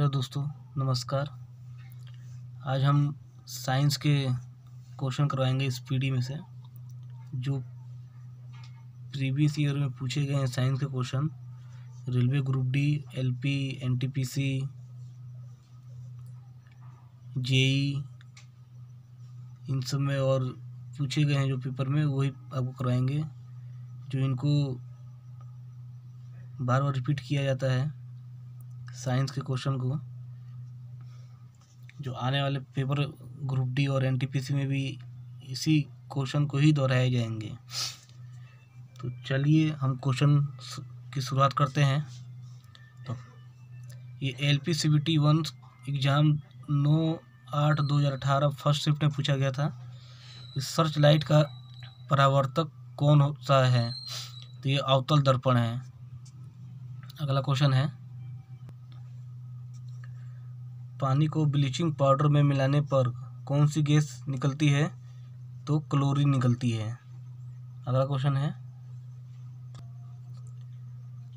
Hello दोस्तों, नमस्कार। आज हम साइंस के क्वेश्चन करवाएंगे इस पीडी में से जो प्रीवियस ईयर में पूछे गए हैं। साइंस के question railway group D, LP, NTPC, JE, इन सब में और पूछे गए हैं जो पेपर में, वही आपको करवाएंगे। जो इनको बार बार रिपीट किया जाता है साइंस के क्वेश्चन को, जो आने वाले पेपर ग्रुप डी और एनटीपीसी में भी इसी क्वेश्चन को ही दोहराए जाएंगे। तो चलिए हम क्वेश्चन की शुरुआत करते हैं। तो ये LP CBT 1 exam 9/8/2018 first shift में पूछा गया था। इस सर्च लाइट का परावर्तक कौन सा है? तो ये अवतल दर्पण है। अगला क्वेश्चन है, पानी को ब्लीचिंग पाउडर में मिलाने पर कौन सी गैस निकलती है? तो क्लोरीन निकलती है। अगला क्वेश्चन है,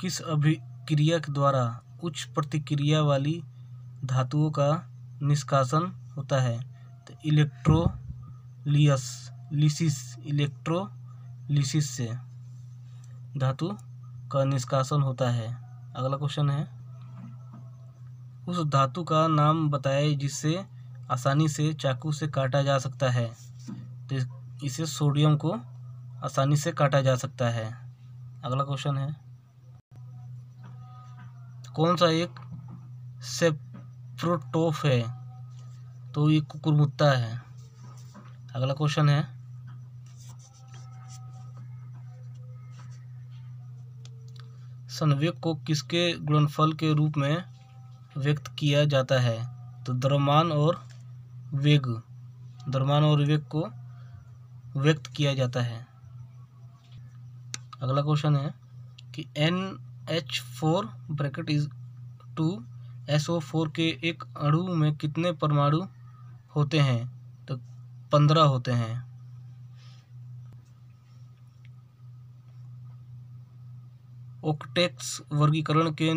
किस अभिक्रिया के द्वारा उच्च प्रतिक्रिया वाली धातुओं का निष्कासन होता है? तो इलेक्ट्रोलिसिस से धातु का निष्कासन होता है। अगला क्वेश्चन है, उस धातु का नाम बताएं जिससे आसानी से चाकू से काटा जा सकता है। तो इसे सोडियम को आसानी से काटा जा सकता है। अगला क्वेश्चन है, कौन सा एक सेप्रोटोफ है? तो ये कुकुरमुत्ता है। अगला क्वेश्चन है, संवेग को किसके गुणनफल के रूप में व्यक्त किया जाता है? तो द्रव्यमान और वेग को व्यक्त किया जाता है। अगला क्वेश्चन है कि NH4 (2SO4) के एक अणु में कितने परमाणु होते हैं? तो 15 होते हैं। ओक्टेट्स वर्गीकरण के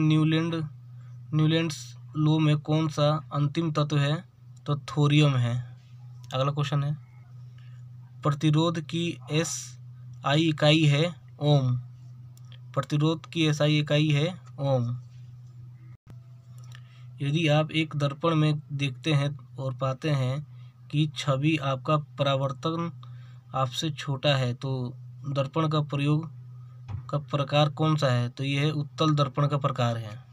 न्यूलैंड्स लॉ में कौन सा अंतिम तत्व है? तो थोरियम है। अगला क्वेश्चन है, प्रतिरोध की SI इकाई है ओम। प्रतिरोध की SI इकाई है ओम। यदि आप एक दर्पण में देखते हैं और पाते हैं कि छवि आपका परावर्तन आपसे छोटा है, तो दर्पण का प्रयोग का प्रकार कौन सा है? तो यह उत्तल दर्पण का प्रकार है।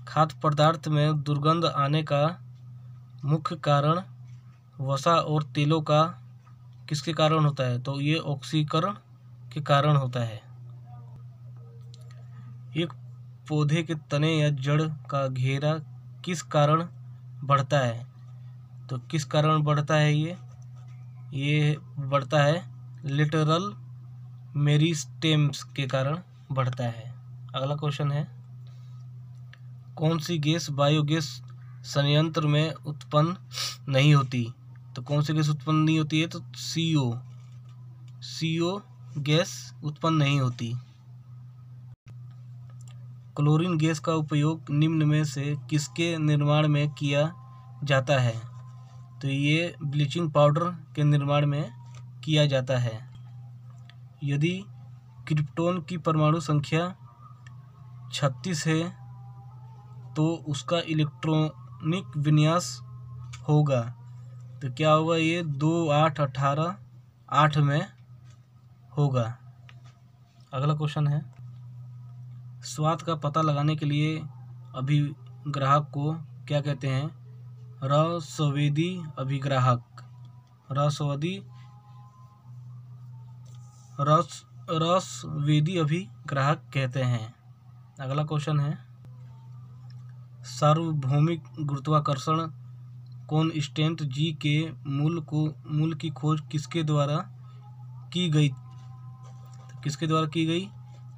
खाद्य पदार्थ में दुर्गंध आने का मुख्य कारण वसा और तेलों का किसके कारण होता है? तो ये ऑक्सीकरण के कारण होता है। एक पौधे के तने या जड़ का घेरा किस कारण बढ़ता है? तो किस कारण बढ़ता है? ये बढ़ता है लेटरल मेरिस्टेम्स के कारण बढ़ता है। अगला क्वेश्चन है, कौन सी गैस बायोगैस संयंत्र में उत्पन्न नहीं होती? तो कौन सी गैस उत्पन्न नहीं होती है? तो CO गैस उत्पन्न नहीं होती। क्लोरीन गैस का उपयोग निम्न में से किसके निर्माण में किया जाता है? तो ये ब्लीचिंग पाउडर के निर्माण में किया जाता है। यदि क्रिप्टॉन की परमाणु संख्या 36 है तो उसका इलेक्ट्रॉनिक विन्यास होगा, तो क्या होगा? ये 2 8 18 8 में होगा। अगला क्वेश्चन है, स्वाद का पता लगाने के लिए अभिग्राहक को क्या कहते हैं? रसवेदी अभिग्राहक। रसवेदी अभिग्राहक कहते हैं। अगला क्वेश्चन है, सार्वभौमिक गुरुत्वाकर्षण कांस्टेंट G के मूल की खोज किसके द्वारा की गई?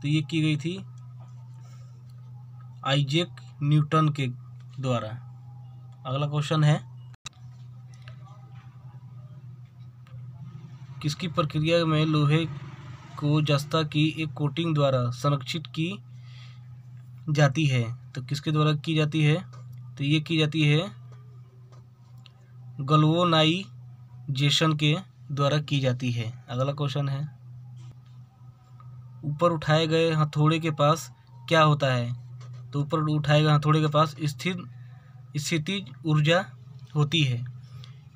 तो ये की गई थी आइजैक न्यूटन के द्वारा। अगला क्वेश्चन है, किसकी प्रक्रिया में लोहे को जस्ता की एक कोटिंग द्वारा संरक्षित की जाती है? तो तो किसके द्वारा की जाती है? तो ये की जाती है गैल्वेनाइजेशन के द्वारा की जाती है। अगला क्वेश्चन है, ऊपर उठाए गए हथौड़े के पास क्या होता है? तो ऊपर उठाए गए हथौड़े के पास स्थितिज ऊर्जा होती है।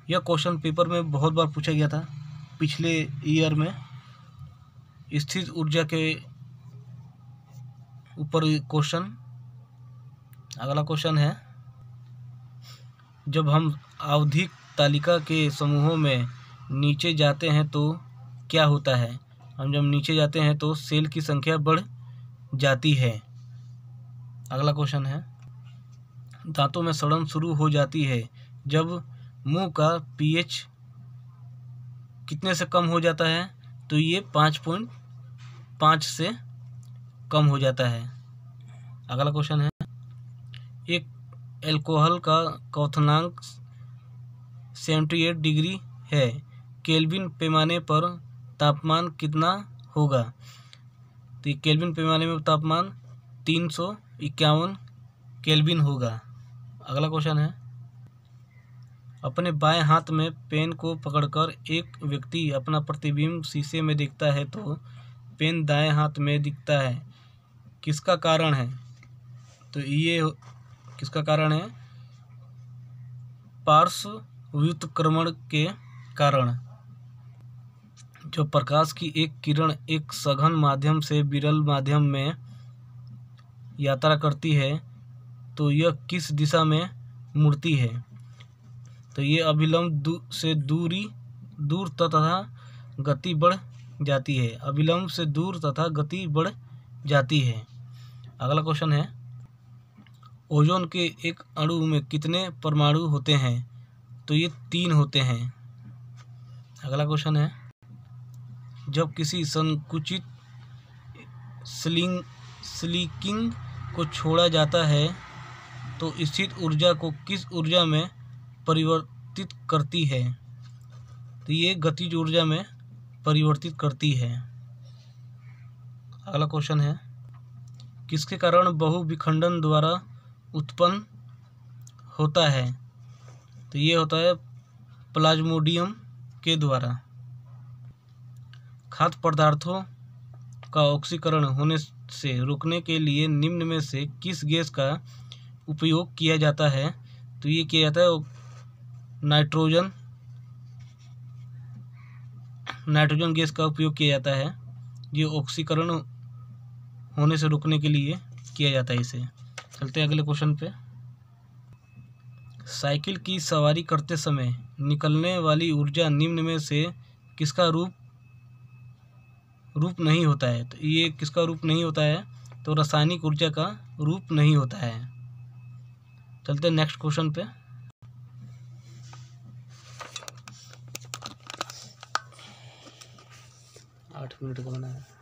यह क्वेश्चन पेपर में बहुत बार पूछा गया था पिछले ईयर में। स्थिर ऊर्जा के ऊपर क्वेश्चन। अगला क्वेश्चन है, जब हम आवधिक तालिका के समूहों में नीचे जाते हैं तो क्या होता है? हम जब नीचे जाते हैं तो सेल की संख्या बढ़ जाती है। अगला क्वेश्चन है, दांतों में सड़न शुरू हो जाती है जब मुंह का pH कितने से कम हो जाता है? तो ये 5.5 से कम हो जाता है। अगला क्वेश्चन है, एक एल्कोहल का क्वथनांक 78 डिग्री है, केल्विन पैमाने पर तापमान कितना होगा? तो ये केल्विन पैमाने में तापमान 351 केल्विन होगा। अगला क्वेश्चन है, अपने बाएं हाथ में पेन को पकड़कर एक व्यक्ति अपना प्रतिबिंब शीशे में देखता है तो पेन दाएं हाथ में दिखता है, किसका कारण है? तो ये किसका कारण है? पार्श्व व्युत्क्रमण के कारण। जो प्रकाश की एक किरण एक सघन माध्यम से विरल माध्यम में यात्रा करती है तो यह किस दिशा में मुड़ती है? तो ये अभिलंब से दूर तथा गति बढ़ जाती है। अभिलंब से दूर तथा गति बढ़ जाती है। अगला क्वेश्चन है, ओजोन के एक अणु में कितने परमाणु होते हैं? तो ये 3 होते हैं। अगला क्वेश्चन है, जब किसी संकुचित स्लिकिंग को छोड़ा जाता है तो स्थित ऊर्जा को किस ऊर्जा में परिवर्तित करती है? तो ये गतिज ऊर्जा में परिवर्तित करती है। अगला क्वेश्चन है, किसके कारण बहुविखंडन द्वारा उत्पन्न होता है? तो ये होता है प्लाज्मोडियम के द्वारा। खाद्य पदार्थों का ऑक्सीकरण होने से रोकने के लिए निम्न में से किस गैस का उपयोग किया जाता है? तो ये किया जाता है नाइट्रोजन गैस का उपयोग किया जाता है। ये ऑक्सीकरण होने से रोकने के लिए किया जाता है इसे। चलते हैं अगले क्वेश्चन पे। साइकिल की सवारी करते समय निकलने वाली ऊर्जा निम्न में से किसका रूप नहीं होता है? तो ये किसका रूप नहीं होता है? तो रासायनिक ऊर्जा का रूप नहीं होता है। चलते हैं नेक्स्ट क्वेश्चन पे। 8 मिनट का बना है।